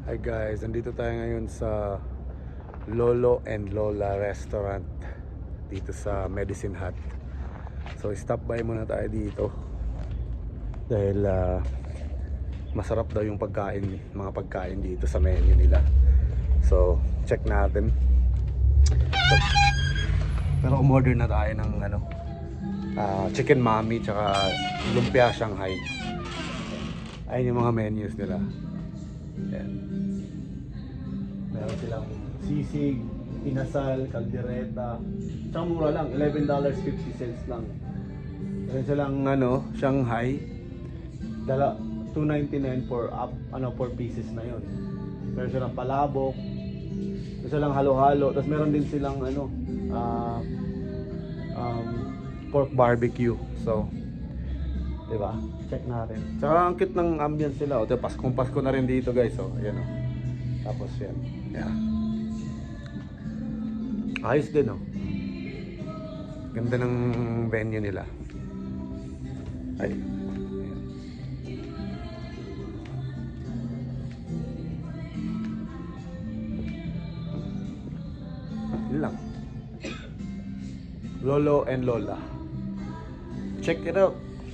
Hi guys, nandito tayo ngayon sa Lolo and Lola Restaurant dito sa Medicine Hat. So stop by muna tayo dito dahil masarap daw yung mga pagkain dito sa menu nila. So check natin. Pero umorder na tayo ng chicken mami tsaka lumpia Shanghai. Ayun yung mga menus nila. Yan. Meron silang sisig, inasal, kaldereta. Tsaka mura lang, $11.50 lang. Meron silang Shanghai. $2.99 for 4 pieces na yon. Meron silang palabok. Meron silang halo-halo. Tapos meron din silang pork barbecue. So, diba? Check natin. Tsaka ang cute ng ambience sila. O, Paskong Pasko na rin dito guys. O, ayan o. Tapos yan. Yeah. Ayos din o. Ganda ng venue nila. Ay. Ayan. Yun lang. Lolo and Lola. Check it out.